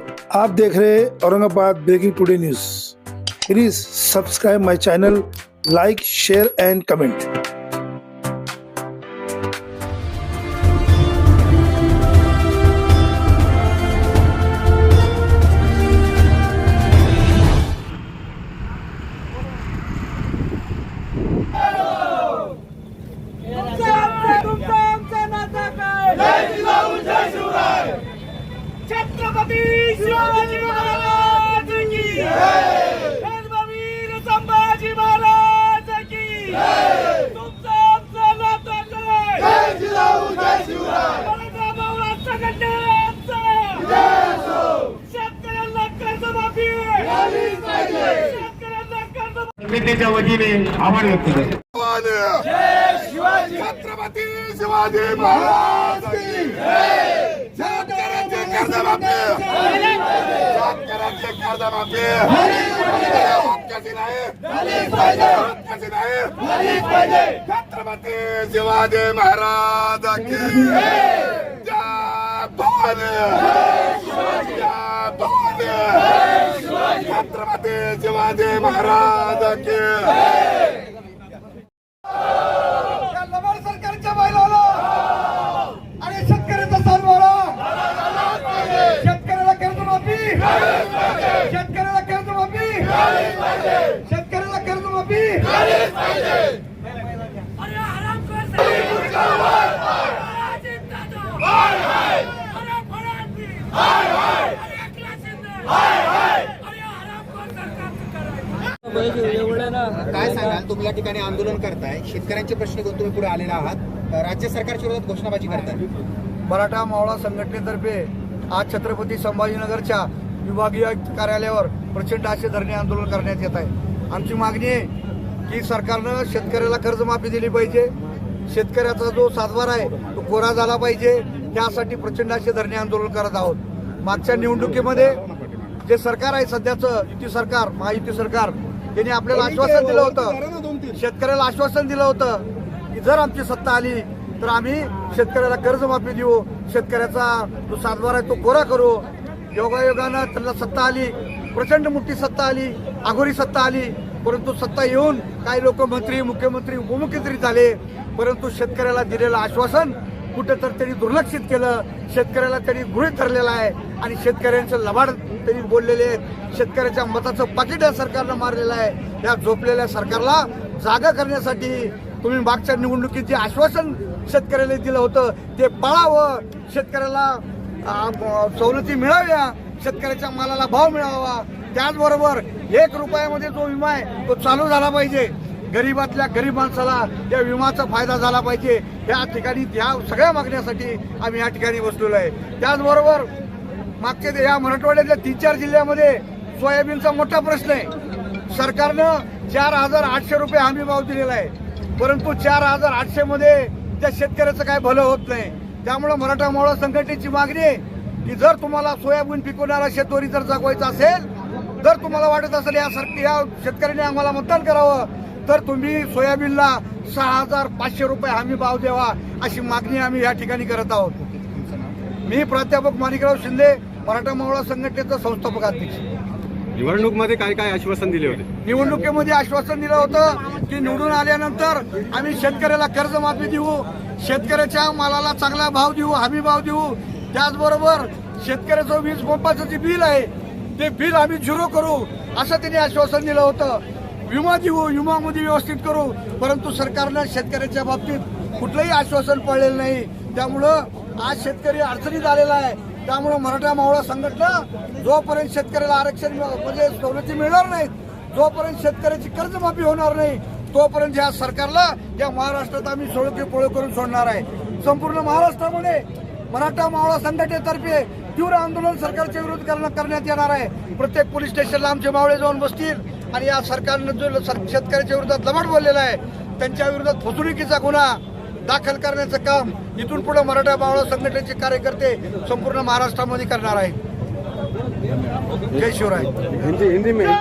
आप देख रहे हैं Aurangabad breaking today news. Please subscribe my channel, like, share and comment. Chhatrapati Shivaji Maharaj की धर्मवीर संभाजी महाराज की तुमचं आमचं नातं काय? मराठा मावळा संघटनेचा शेतकऱ्यांना कर्जमाफी, शेतकऱ्यांना कर्जमाफी समितीच्या वतीने आभार व्यक्त करतो। छत्रपती शिवाजी महाराज की शेतकऱ्यांचे कर्जमाफी, शेतकऱ्यांचे कर्जमाफी हक्काची नाही, हक्काची नाही। छत्रपती शिवाजी महाराज की जय भवानी, जय भवानी। छत्रपती शिवाजी महाराज की लबाड सरकारच्या बैलाला आणि शेतकऱ्याचा सातबारा, शेतकऱ्याला कर्जमाफी, शेतकऱ्याला कर्जमाफी, शेतकऱ्याला कर्जमाफी। अरे हरामखोर सरकार, अजित दादा, अरे फडणवीस, अरे एकनाथ शिंदे, अरे हरामखोर सरकारचं करायचं। काय सांगाल, तुम्ही या ठिकाणी आंदोलन करताय, शेतकऱ्यांचे प्रश्न घेऊन तुम्ही पुढे आलेला आहात, राज्य सरकारच्या विरोधात घोषणाबाजी करताय। मराठा मावळा संघटनेतर्फे आज छत्रपती संभाजीनगरच्या विभागीय आयुक्त कार्यालयावर प्रचंड असे धरणे आंदोलन करण्यात येत आहे। आमची मागणी आहे की सरकारनं शेतकऱ्याला कर्जमाफी दिली पाहिजे, शेतकऱ्याचा जो सातबारा आहे तो कोरा झाला पाहिजे, त्यासाठी प्रचंड असे धरणे आंदोलन करत आहोत। मागच्या निवडणुकीमध्ये जे सरकार आहे सध्याचं युती सरकार, महायुती सरकार, त्यांनी आपल्याला आश्वासन दिलं होतं, शेतकऱ्याला आश्वासन दिलं होतं की जर आमची सत्ता आली तर आम्ही शेतकऱ्याला कर्जमाफी देऊ, शेतकऱ्याचा जो सातबारा आहे तो कोरा करू। योगायोगानं त्यांना सत्ता आली, प्रचंड मोठी सत्ता आली, आघोरी सत्ता आली, परंतु सत्ता येऊन काही लोक मंत्री, मुख्यमंत्री, उपमुख्यमंत्री झाले, परंतु शेतकऱ्याला दिलेलं आश्वासन कुठेतर त्यांनी दुर्लक्षित केलं। शेतकऱ्याला त्यांनी गृहीत धरलेलं आहे आणि शेतकऱ्यांचं लबाड त्यांनी बोललेले आहेत। शेतकऱ्याच्या मताचं पाकिट या सरकारनं मारलेलं आहे। या झोपलेल्या सरकारला जागा करण्यासाठी तुम्ही मागच्या निवडणुकीत जे आश्वासन शेतकऱ्याला दिलं होतं ते पाळावं, शेतकऱ्याला सवलती मिळाव्या, शेतकऱ्याच्या मालाला भाव मिळावा, त्याचबरोबर 1 रुपयामध्ये जो विमा आहे तो चालू झाला पाहिजे, गरीबातल्या गरीब माणसाला या विमाचा फायदा झाला पाहिजे। या ठिकाणी या सगळ्या मागण्यासाठी आम्ही या ठिकाणी बसलेलो आहे। त्याचबरोबर मागच्या या मराठवाड्यातल्या 3-4 जिल्ह्यामध्ये सोयाबीनचा मोठा प्रश्न आहे। सरकारनं 4,800 रुपये हमी भाव दिलेला आहे, परंतु 4,800 मध्ये त्या शेतकऱ्याचं काय भलं होत नाही। त्यामुळे मराठा मावळा संघटनेची मागणी आहे की जर तुम्हाला सोयाबीन पिकवणारा शेतकरी जर जगवायचा असेल, जर तुम्हाला वाटत असेल या शेतकऱ्याने आम्हाला मतदान करावं, तर तुम्ही सोयाबीनला 6,500 रुपये हमी भाव द्यावा, अशी मागणी आम्ही या ठिकाणी करत आहोत। मी प्राध्यापक माणिकराव शिंदे, मराठा मावळा संघटनेचा संस्थापक अध्यक्ष। निवडणुकीमध्ये काय काय आश्वासन दिले होते? निवडणुकीमध्ये आश्वासन दिलं होतं की निवडून आल्यानंतर आम्ही शेतकऱ्याला कर्जमाफी देऊ, शेतकऱ्याच्या मालाला चांगला भाव देऊ, हमी भाव देऊ, त्याचबरोबर शेतकऱ्याचं वीज पंपाचं जे बिल आहे ते बिल आम्ही 0 करू, असं त्यांनी आश्वासन दिलं होतं। विमा देऊ, विमामध्ये व्यवस्थित करू, परंतु सरकारनं शेतकऱ्याच्या बाबतीत कुठलंही आश्वासन पाळलेलं नाही। त्यामुळं आज शेतकरी अडचणीत आलेला आहे। त्यामुळे मराठा मावळा संघटना जोपर्यंत शेतकऱ्याला आरक्षण म्हणजे सवलती मिळणार नाहीत, जोपर्यंत शेतकऱ्याची कर्जमाफी होणार नाही, तोपर्यंत या सरकारला या महाराष्ट्रात आम्ही पोळो करून सोडणार आहे। संपूर्ण महाराष्ट्रामध्ये मराठा मावळा संघटनेतर्फे तीव्र आंदोलन सरकारच्या विरोधात करण्यात येणार आहे। प्रत्येक पोलीस स्टेशनला आमचे मावळे जाऊन बसतील आणि या सरकारनं जो शेतकऱ्याच्या विरोधात लबाड बोललेला आहे त्यांच्या विरोधात फसवणुकीचा गुन्हा दाखल करण्याचं काम इथून पुढे मराठा मावळा संघटनेचे कार्यकर्ते संपूर्ण महाराष्ट्रामध्ये करणार आहेत। जय शिवराय। हिंदी में